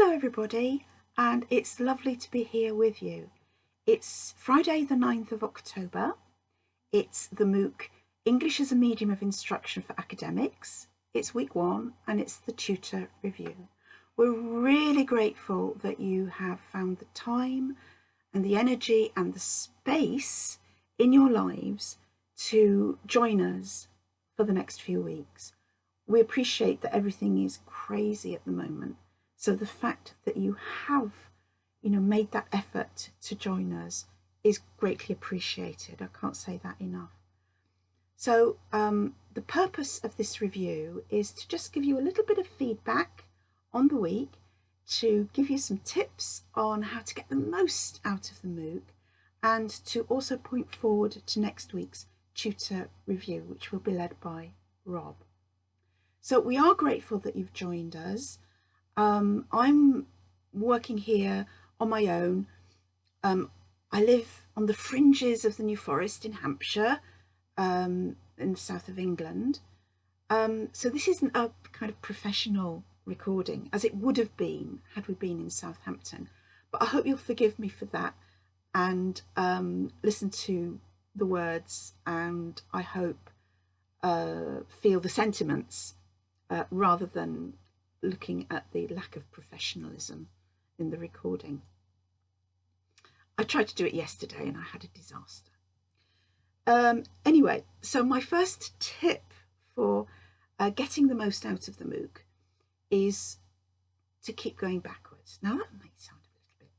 Hello everybody, and it's lovely to be here with you. It's Friday the 9th of October. It's the MOOC English as a Medium of Instruction for Academics. It's week 1 and it's the tutor review. We're really grateful that you have found the time and the energy and the space in your lives to join us for the next few weeks. We appreciate that everything is crazy at the moment. So the fact that you have, made that effort to join us is greatly appreciated. I can't say that enough. So the purpose of this review is to just give you a little bit of feedback on the week, to give you some tips on how to get the most out of the MOOC, and to also point forward to next week's tutor review, which will be led by Rob. So we are grateful that you've joined us. I'm working here on my own. I live on the fringes of the New Forest in Hampshire, in the south of England. So this isn't a kind of professional recording, as it would have been had we been in Southampton. But I hope you'll forgive me for that and listen to the words, and I hope feel the sentiments rather than looking at the lack of professionalism in the recording. I tried to do it yesterday and I had a disaster. Anyway, so my first tip for getting the most out of the MOOC is to keep going backwards. Now that may sound a little bit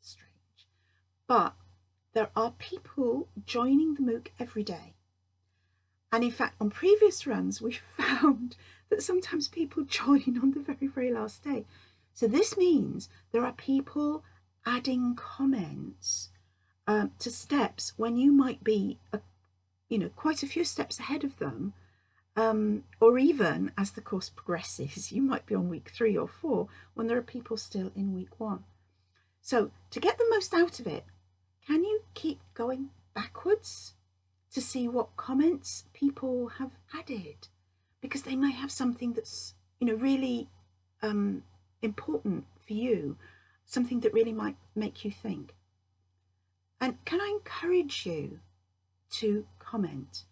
strange, but there are people joining the MOOC every day. And in fact, on previous runs, we found that sometimes people join on the very, very last day. So this means there are people adding comments to steps when you might be, quite a few steps ahead of them. Or even as the course progresses, you might be on week 3 or 4 when there are people still in week 1. So to get the most out of it, can you keep going backwards to see what comments people have added? Because they may have something that's, really important for you, something that really might make you think. And can I encourage you to comment?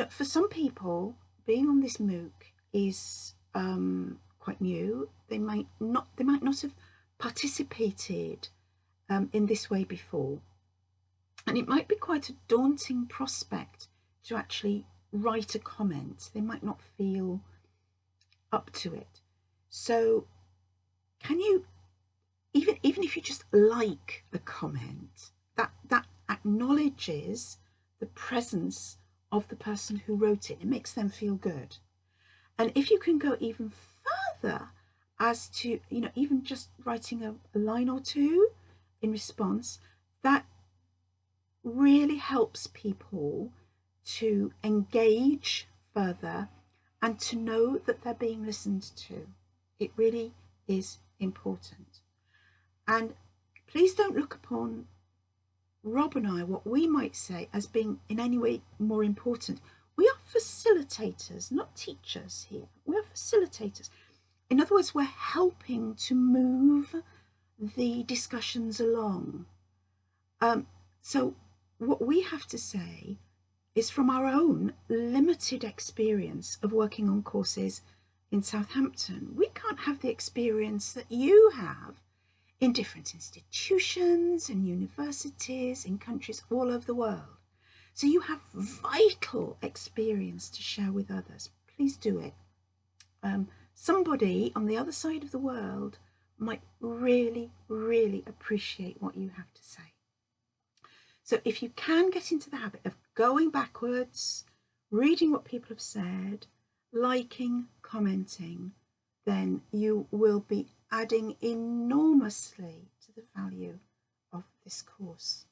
For some people, being on this MOOC is quite new. They might not have participated in this way before. And it might be quite a daunting prospect to actually write a comment. They might not feel up to it. So can you, even if you just like a comment, that acknowledges the presence of the person who wrote it. It makes them feel good. And if you can go even further as to, even just writing a line or two in response, that really helps people to engage further and to know that they're being listened to. It really is important. And please don't look upon Rob and I, what we might say, as being in any way more important. We are facilitators, not teachers here. We're facilitators. In other words, we're helping to move the discussions along. So what we have to say is from our own limited experience of working on courses in Southampton. We can't have the experience that you have in different institutions and universities in countries all over the world. So you have vital experience to share with others. Please do it. Somebody on the other side of the world might really, really appreciate what you have to say. So if you can get into the habit of going backwards, reading what people have said, liking, commenting, then you will be adding enormously to the value of this course.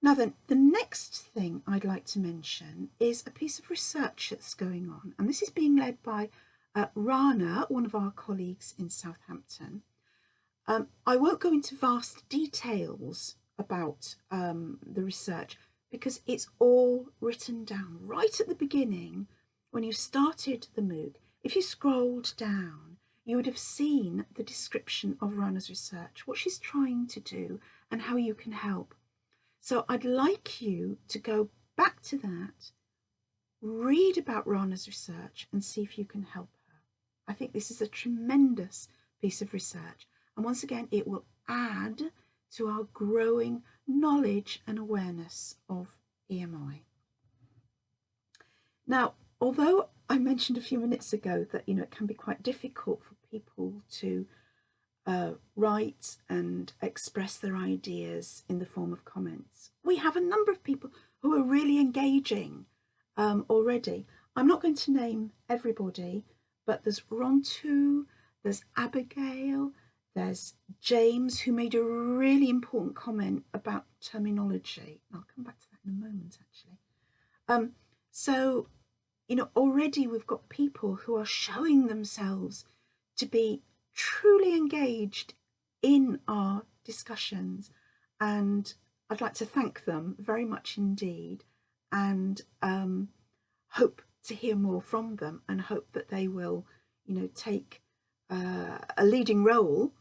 Now then, the next thing I'd like to mention is a piece of research that's going on, and this is being led by Rana, one of our colleagues in Southampton. I won't go into vast details about the research because it's all written down right at the beginning when you started the MOOC. If you scrolled down, you would have seen the description of Rana's research, what she's trying to do, and how you can help. So I'd like you to go back to that, read about Rana's research, and see if you can help her. I think this is a tremendous piece of research. And once again, it will add to our growing knowledge and awareness of EMI. Now, although I mentioned a few minutes ago that it can be quite difficult for people to write and express their ideas in the form of comments, we have a number of people who are really engaging already. I'm not going to name everybody, but there's Rontu, there's Abigail, there's James, who made a really important comment about terminology. I'll come back to that in a moment, actually. So, already we've got people who are showing themselves to be truly engaged in our discussions, and I'd like to thank them very much indeed, and hope to hear more from them, and hope that they will, take a leading role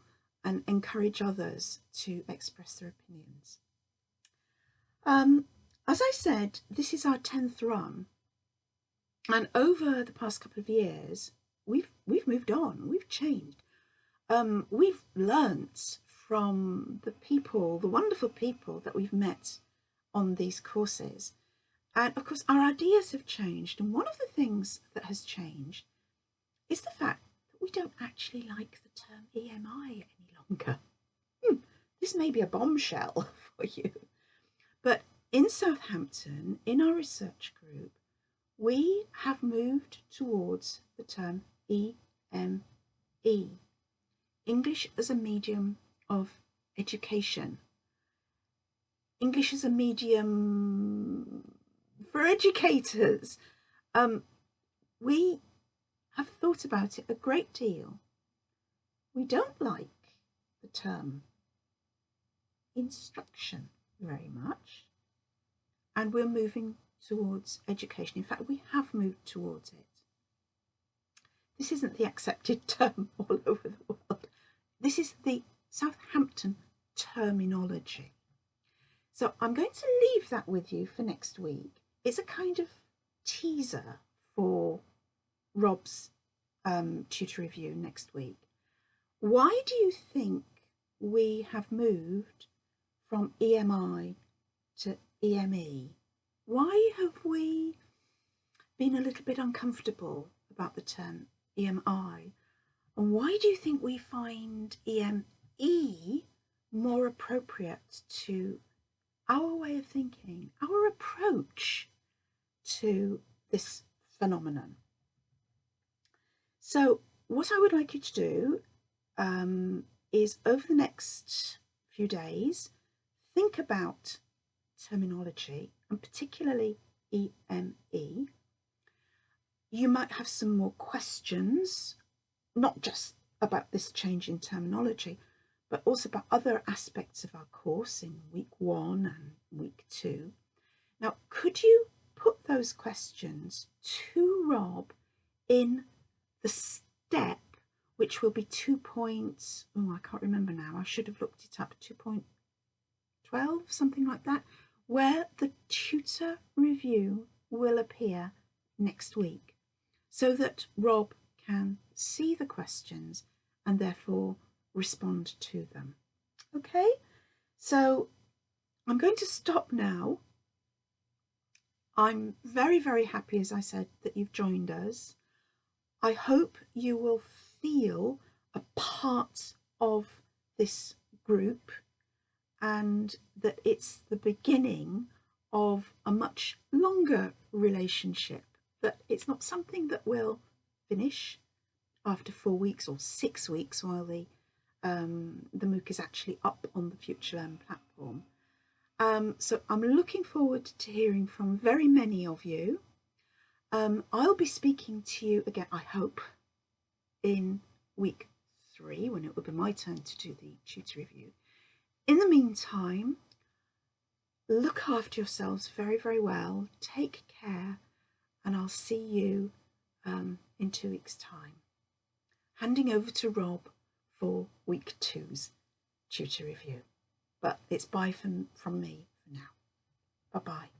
and encourage others to express their opinions. As I said, this is our 10th run, and over the past couple of years, we've moved on, we've changed. We've learnt from the wonderful people that we've met on these courses. And of course, our ideas have changed. And one of the things that has changed is the fact that we don't actually like the term EMI any longer. This may be a bombshell for you, but in Southampton, in our research group, we have moved towards the term EME, English as a medium of education. English as a medium for educators. We have thought about it a great deal. We don't like the term instruction very much, and we're moving towards education. In fact, we have moved towards it. This isn't the accepted term all over the world. This is the Southampton terminology. So I'm going to leave that with you for next week. It's a kind of teaser for Rob's tutor review next week. Why do you think we have moved from EMI to EME? Why have we been a little bit uncomfortable about the term EMI? And why do you think we find EME more appropriate to our way of thinking, our approach to this phenomenon? So what I would like you to do is, over the next few days, think about terminology, and particularly EME. You might have some more questions, not just about this change in terminology, but also about other aspects of our course in week 1 and week 2. Now, could you put those questions to Rob in the step, which will be 2 points, I can't remember now, I should have looked it up, 2.12, something like that, where the tutor review will appear next week, so that Rob can see the questions and therefore respond to them. Okay, so I'm going to stop now. I'm very, very happy, as I said, that you've joined us. I hope you will feel a part of this group, and that it's the beginning of a much longer relationship, that it's not something that will finish after 4 weeks or 6 weeks while the MOOC is actually up on the Future Learn platform. So I'm looking forward to hearing from very many of you. I'll be speaking to you again, I hope, in week 3, when it will be my turn to do the tutor review. In the meantime, look after yourselves very, very well. Take care, and I'll see you in 2 weeks' time. handing over to Rob for week 2's tutor review. But it's bye from me for now. Bye-bye.